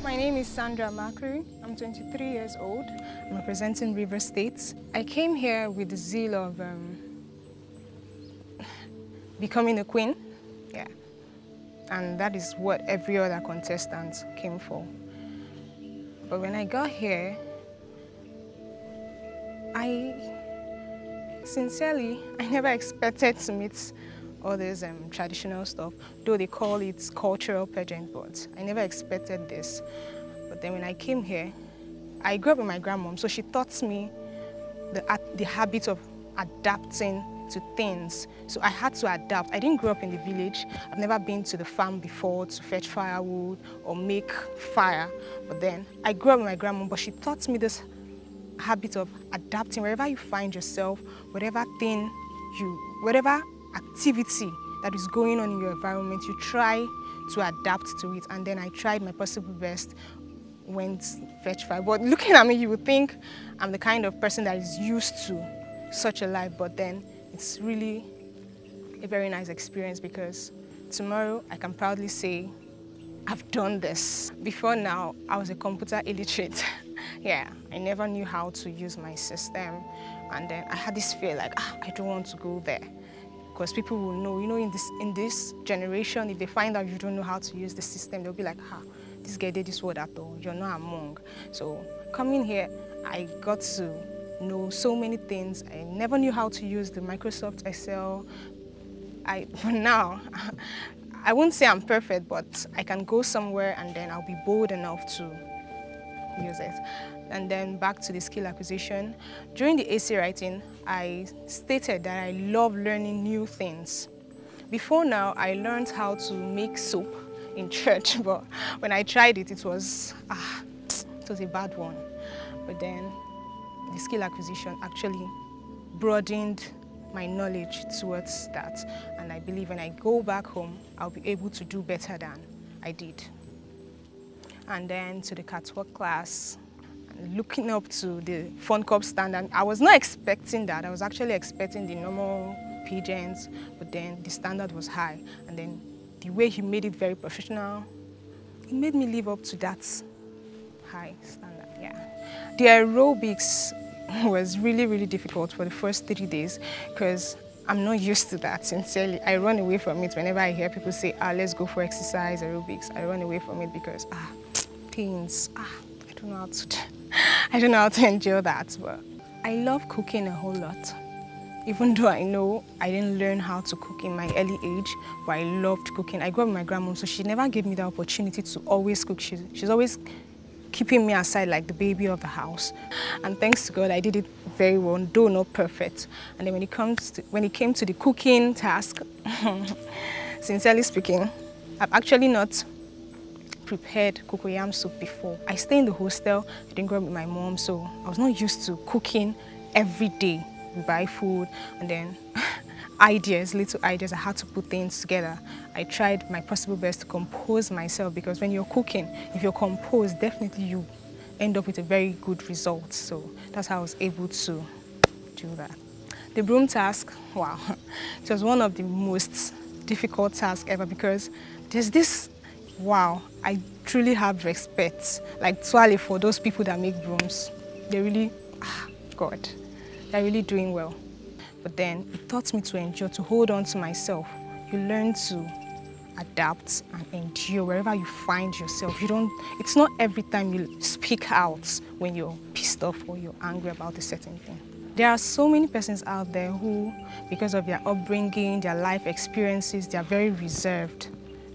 My name is Sandra Amakiri. I'm 23 years old. I'm representing River State. I came here with the zeal of becoming a queen. Yeah. And that is what every other contestant came for. But when I got here, sincerely, I never expected to meet all this traditional stuff, though they call it cultural pageant, but I never expected this. But then when I came here, I grew up with my grandmom, so she taught me the habit of adapting to things. So I had to adapt. I didn't grow up in the village. I've never been to the farm before to fetch firewood or make fire. But then I grew up with my grandmom, but she taught me this habit of adapting wherever you find yourself, whatever activity that is going on in your environment, you try to adapt to it. And then I tried my possible best, went fetch fire. But looking at me, you would think I'm the kind of person that is used to such a life, but then it's really a very nice experience because tomorrow I can proudly say I've done this. Before now, I was a computer illiterate. Yeah, I never knew how to use my system, and then I had this fear like, I don't want to go there. Because people will know, you know, in this generation, if they find out you don't know how to use the system, they'll be like, this girl did this word at all, you're not among. So coming here, I got to know so many things. I never knew how to use the Microsoft Excel. But now, I won't say I'm perfect, but I can go somewhere and then I'll be bold enough to use it. And then back to the skill acquisition. During the essay writing, I stated that I love learning new things. Before now, I learned how to make soap in church, but when I tried it, it was a bad one. But then the skill acquisition actually broadened my knowledge towards that. And I believe when I go back home, I'll be able to do better than I did. And then to the catwalk class, looking up to the FONDCUP standard. I was not expecting that. I was actually expecting the normal pageants, but then the standard was high. And then the way he made it very professional, it made me live up to that high standard, yeah. The aerobics was really, really difficult for the first 3 days because I'm not used to that, sincerely. I run away from it whenever I hear people say, let's go for exercise, aerobics. I run away from it because, things, I don't know how to endure that, but I love cooking a whole lot. Even though I know I didn't learn how to cook in my early age, but I loved cooking. I grew up with my grandmom, so she never gave me the opportunity to always cook. She's always keeping me aside like the baby of the house. And thanks to God, I did it very well, though not perfect. And then when it came to the cooking task, sincerely speaking, I've actually not prepared cocoyam soup before. I stay in the hostel. I didn't grow up with my mom, so I was not used to cooking every day. We buy food and then little ideas, I had to put things together. I tried my possible best to compose myself because when you're cooking, if you're composed, definitely you end up with a very good result. So that's how I was able to do that. The broom task, wow, it was one of the most difficult tasks ever because there's this, wow, I truly have respect, like Twale, for those people that make brooms. They really, God, they're really doing well. But then it taught me to endure, to hold on to myself. You learn to adapt and endure wherever you find yourself. It's not every time you speak out when you're pissed off or you're angry about a certain thing. There are so many persons out there who, because of their upbringing, their life experiences, they are very reserved,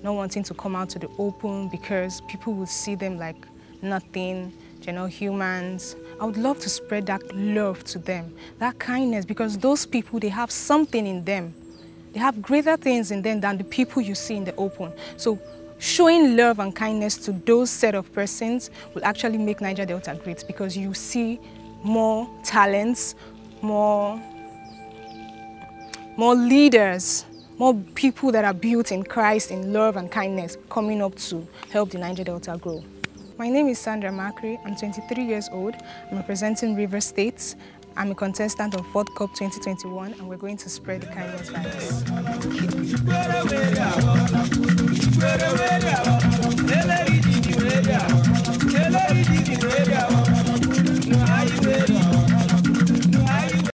not wanting to come out to the open because people will see them like nothing, they're not humans. I would love to spread that love to them, that kindness, because those people, they have something in them. They have greater things in them than the people you see in the open. So showing love and kindness to those set of persons will actually make Niger Delta great because you see more talents, more leaders, more people that are built in Christ, in love and kindness, coming up to help the Niger Delta grow. My name is Sandra Amakiri. I'm 23 years old. I'm representing River State. I'm a contestant of FONDCUP 2021, and we're going to spread the kindness virus.